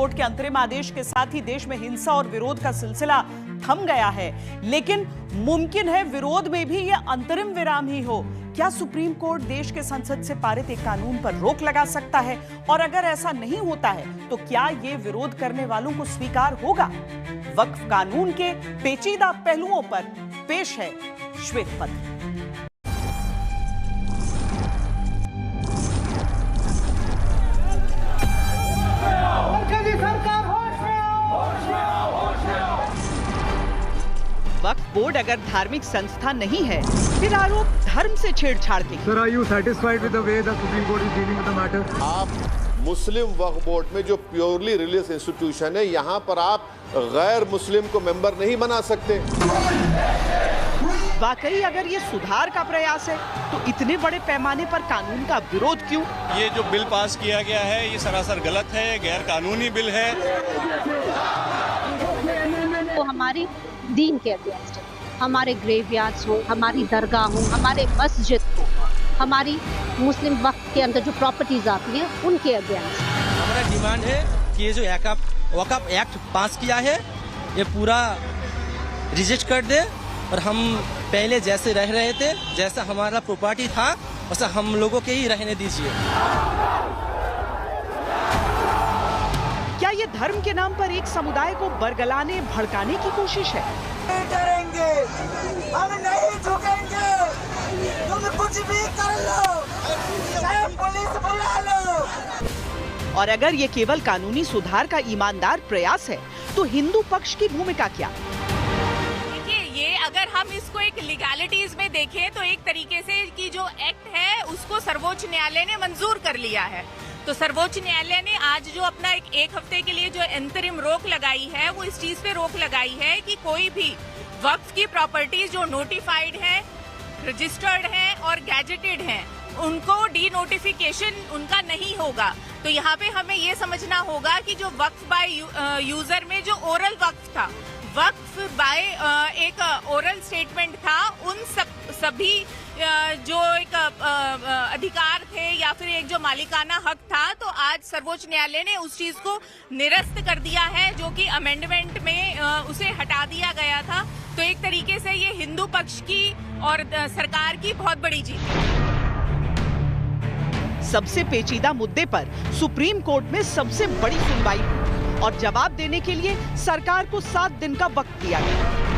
Court के अंतरिम आदेश के साथ ही देश में हिंसा और विरोध का सिलसिला थम गया है, लेकिन मुमकिन है विरोध में भी यह अंतरिम विराम ही हो। क्या सुप्रीम कोर्ट देश के संसद से पारित एक कानून पर रोक लगा सकता है? और अगर ऐसा नहीं होता है तो क्या यह विरोध करने वालों को स्वीकार होगा? वक्फ कानून के पेचीदा पहलुओं पर पेश है श्वेत पत्र। वक्फ बोर्ड अगर धार्मिक संस्था नहीं है, फिर आरोप धर्म से छेड़छाड़ के। Sir, are you satisfied with the way the Supreme Court is dealing with the matter? आप मुस्लिम वक्फ बोर्ड में जो प्योरली रिलीजियस इंस्टीट्यूशन है, यहाँ पर आप गैर मुस्लिम को मेंबर नहीं बना सकते। वाकई अगर ये सुधार का प्रयास है तो इतने बड़े पैमाने पर कानून का विरोध क्यों? ये जो बिल पास किया गया है ये सरासर गलत है, गैर कानूनी बिल है। वो हमारी दीन के अगेंस्ट है, हमारे ग्रेवयार्ड्स हो, हमारी दरगाह हो, हमारे मस्जिद हो, हमारी मुस्लिम वक्फ के अंदर जो प्रॉपर्टीज आती हैं उनके अगेंस्ट। हमारा डिमांड है कि ये जो वक्फ एक्ट पास किया है ये पूरा रिजेक्ट कर दे और हम पहले जैसे रह रहे थे, जैसा हमारा प्रॉपर्टी था वैसा हम लोगों के ही रहने दीजिए। क्या ये धर्म के नाम पर एक समुदाय को बरगलाने भड़काने की कोशिश है? नहीं डरेंगे, हम नहीं झुकेंगे, तुम कुछ भी कर लो, चाहे पुलिस बुला लो। और अगर ये केवल कानूनी सुधार का ईमानदार प्रयास है तो हिंदू पक्ष की भूमिका क्या? देखिए, ये अगर हम इसको एक लीगैलिटीज में देखें तो एक तरीके से कि जो एक्ट है उसको सर्वोच्च न्यायालय ने मंजूर कर लिया है। तो सर्वोच्च न्यायालय ने आज जो अपना एक हफ्ते के लिए जो अंतरिम रोक लगाई है वो इस चीज पे रोक लगाई है कि कोई भी वक्फ की प्रॉपर्टीज जो नोटिफाइड है, रजिस्टर्ड है और गैजेटेड है, उनको डी नोटिफिकेशन उनका नहीं होगा। तो यहाँ पे हमें ये समझना होगा कि जो वक्फ बाय यूजर में जो ओरल वक्फ था, वक्फ बाय एक ओरल स्टेटमेंट था, उन सभी जो एक अधिकार थे या फिर एक जो मालिकाना हक था, तो आज सर्वोच्च न्यायालय ने उस चीज को निरस्त कर दिया है जो कि अमेंडमेंट में उसे हटा दिया गया था। तो एक तरीके से ये हिंदू पक्ष की और सरकार की बहुत बड़ी जीत है। सबसे पेचीदा मुद्दे पर सुप्रीम कोर्ट में सबसे बड़ी सुनवाई हुई और जवाब देने के लिए सरकार को 7 दिन का वक्त दिया गया।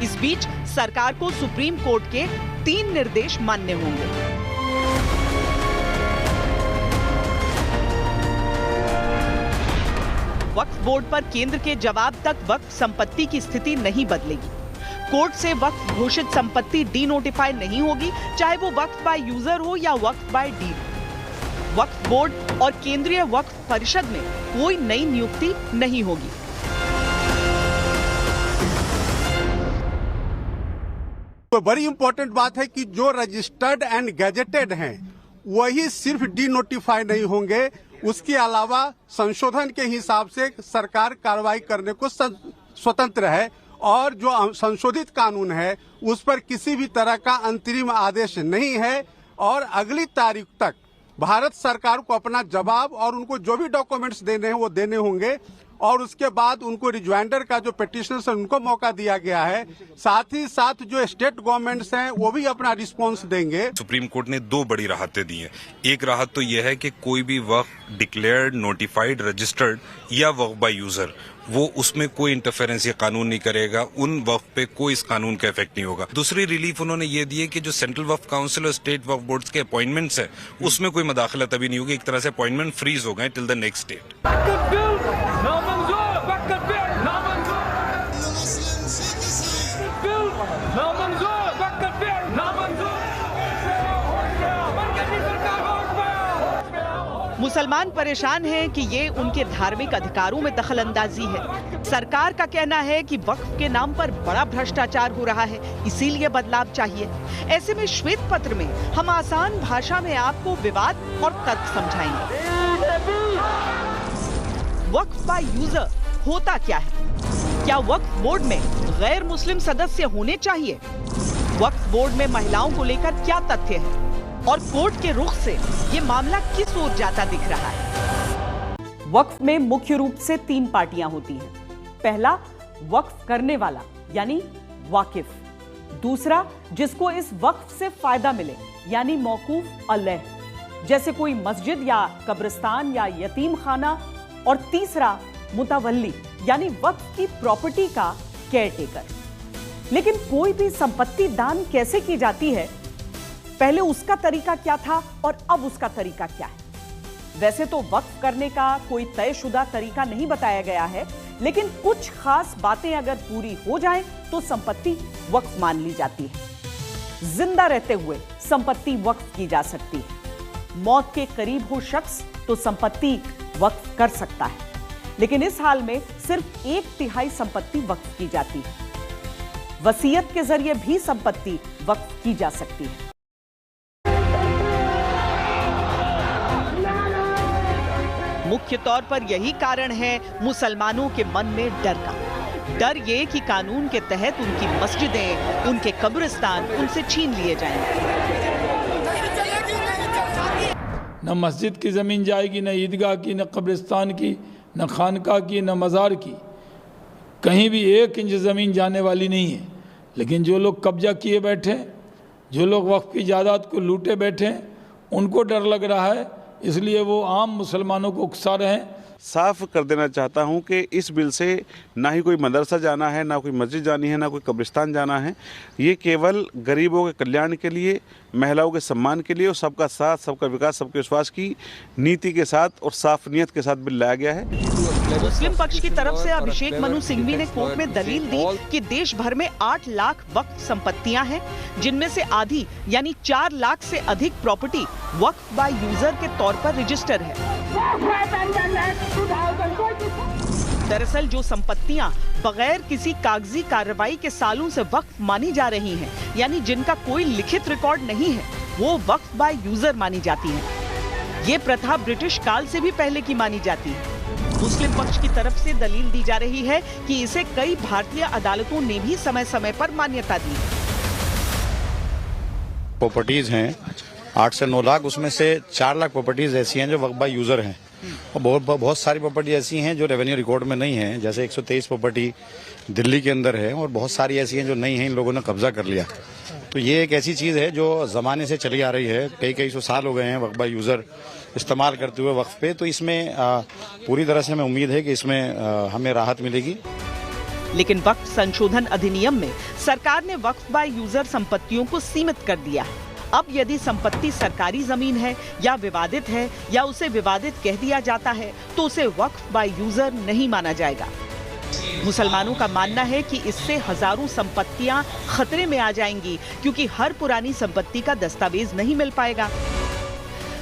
इस बीच सरकार को सुप्रीम कोर्ट के 3 निर्देश मानने होंगे। वक्फ बोर्ड पर केंद्र के जवाब तक वक्फ संपत्ति की स्थिति नहीं बदलेगी। कोर्ट से वक्फ घोषित संपत्ति डी नोटिफाई नहीं होगी, चाहे वो वक्फ बाय यूजर हो या वक्फ बाय डीड। वक्फ बोर्ड और केंद्रीय वक्फ परिषद में कोई नई नियुक्ति नहीं होगी। तो बड़ी इंपॉर्टेंट बात है कि जो रजिस्टर्ड एंड गैजेटेड हैं वही सिर्फ डी नोटिफाई नहीं होंगे, उसके अलावा संशोधन के हिसाब से सरकार कार्रवाई करने को स्वतंत्र है और जो संशोधित कानून है उस पर किसी भी तरह का अंतरिम आदेश नहीं है और अगली तारीख तक भारत सरकार को अपना जवाब और उनको जो भी डॉक्यूमेंट्स देने हैं वो देने होंगे और उसके बाद उनको रिज्वाइंडर का जो पिटिशनर्स है उनको मौका दिया गया है। साथ ही साथ जो स्टेट गवर्नमेंट्स हैं वो भी अपना रिस्पॉन्स देंगे। सुप्रीम कोर्ट ने 2 बड़ी राहतें दी हैं। एक राहत तो यह है कि कोई भी वक्फ डिक्लेयर्ड, नोटिफाइड, रजिस्टर्ड या वक्फ बाय यूजर, वो उसमें कोई इंटरफेरेंस ये कानून नहीं करेगा, उन वक्फ पे कोई इस कानून का इफेक्ट नहीं होगा। दूसरी रिलीफ उन्होंने ये दी है कि जो सेंट्रल वक्फ काउंसिल और स्टेट वक्फ बोर्ड्स के अपॉइंटमेंट्स है उसमें कोई मदाखलत अभी नहीं होगी। एक तरह से अपॉइंटमेंट फ्रीज हो गए टिल द नेक्स्ट डेट। मुसलमान परेशान हैं कि ये उनके धार्मिक अधिकारों में दखल अंदाजी है। सरकार का कहना है कि वक्फ के नाम पर बड़ा भ्रष्टाचार हो रहा है, इसीलिए बदलाव चाहिए। ऐसे में श्वेत पत्र में हम आसान भाषा में आपको विवाद और तर्क समझाएंगे। वक्फ बाय यूजर होता क्या है? क्या वक्फ बोर्ड में गैर मुस्लिम सदस्य होने चाहिए? वक्फ बोर्ड में महिलाओं को लेकर क्या तथ्य है? और कोर्ट के रुख से ये मामला किस ओर जाता दिख रहा है। वक्फ में मुख्य रूप से 3 पार्टियां होती हैं। पहला, वक्फ करने वाला यानी वाकिफ। दूसरा, जिसको इस वक्फ से फायदा मिले यानी मौकूफ अलैह, जैसे कोई मस्जिद या कब्रिस्तान या यतीम खाना। और तीसरा, मुतवल्ली यानी वक्फ की प्रॉपर्टी का केयरटेकर। लेकिन कोई भी संपत्ति दान कैसे की जाती है, पहले उसका तरीका क्या था और अब उसका तरीका क्या है। वैसे तो वक्फ करने का कोई तयशुदा तरीका नहीं बताया गया है, लेकिन कुछ खास बातें अगर पूरी हो जाएं तो संपत्ति वक्फ मान ली जाती है। जिंदा रहते हुए संपत्ति वक्फ की जा सकती है। मौत के करीब हो शख्स तो संपत्ति वक्फ कर सकता है, लेकिन इस हाल में सिर्फ 1/3 संपत्ति वक्फ की जाती है। वसीयत के जरिए भी संपत्ति वक्फ की जा सकती है। मुख्य तौर पर यही कारण है मुसलमानों के मन में डर का। डर ये कि कानून के तहत उनकी मस्जिदें, उनके कब्रिस्तान उनसे छीन लिए जाएंगे। न मस्जिद की ज़मीन जाएगी, न ईदगाह की, न कब्रिस्तान की, न खानका की, न मज़ार की। कहीं भी 1 इंच ज़मीन जाने वाली नहीं है। लेकिन जो लोग कब्जा किए बैठे, जो लोग वक्फ की जायदाद को लूटे बैठे, उनको डर लग रहा है, इसलिए वो आम मुसलमानों को उकसा रहे हैं। साफ कर देना चाहता हूं कि इस बिल से ना ही कोई मदरसा जाना है, ना कोई मस्जिद जानी है, ना कोई कब्रिस्तान जाना है। ये केवल गरीबों के कल्याण के लिए, महिलाओं के सम्मान के लिए और सबका साथ, सबका विकास, सबके विश्वास की नीति के साथ और साफ नियत के साथ बिल लाया गया है। मुस्लिम पक्ष की तरफ से अभिषेक मनु सिंघवी ने कोर्ट में दलील दी कि देश भर में 8 लाख वक्फ संपत्तियां हैं, जिनमें से आधी यानी 4 लाख से अधिक प्रॉपर्टी वक्फ बाय यूजर के तौर पर रजिस्टर है। दरअसल जो संपत्तियां बगैर किसी कागजी कार्रवाई के सालों से वक्फ मानी जा रही हैं, यानी जिनका कोई लिखित रिकॉर्ड नहीं है, वो वक्फ बाय यूजर मानी जाती हैं। ये प्रथा ब्रिटिश काल से भी पहले की मानी जाती है। मुस्लिम पक्ष की तरफ से दलील दी जा रही है कि इसे कई भारतीय अदालतों ने भी समय समय पर मान्यता दी। प्रॉपर्टीज हैं 8 से 9 लाख, उसमें से 4 लाख प्रॉपर्टीज ऐसी हैं जो वक्फ बाय यूजर हैं, और बहुत सारी प्रॉपर्टी ऐसी हैं जो रेवेन्यू रिकॉर्ड में नहीं है। जैसे 123 प्रॉपर्टी दिल्ली के अंदर है, और बहुत सारी ऐसी हैं जो नहीं है, इन लोगों ने कब्जा कर लिया। तो ये एक ऐसी चीज़ है जो ज़माने से चली आ रही है, कई सौ साल हो गए हैं वक्फ बाय यूज़र इस्तेमाल करते हुए वक्फ पे। तो इसमें पूरी तरह से हमें उम्मीद है कि इसमें हमें राहत मिलेगी। लेकिन वक्फ संशोधन अधिनियम में सरकार ने वक्फ बाय यूजर संपत्तियों को सीमित कर दिया है। अब यदि संपत्ति सरकारी जमीन है या विवादित है या उसे विवादित कह दिया जाता है तो उसे वक्फ बाय यूजर नहीं माना जाएगा। मुसलमानों का मानना है कि इससे हजारों संपत्तियां खतरे में आ जाएंगी, क्योंकि हर पुरानी संपत्ति का दस्तावेज नहीं मिल पाएगा।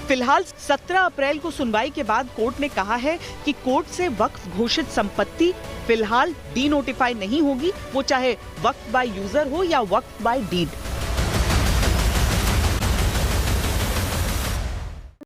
फिलहाल 17 अप्रैल को सुनवाई के बाद कोर्ट ने कहा है कि कोर्ट से वक्फ घोषित संपत्ति फिलहाल डी नोटिफाई नहीं होगी, वो चाहे वक्फ बाय यूजर हो या वक्फ बाय डीड।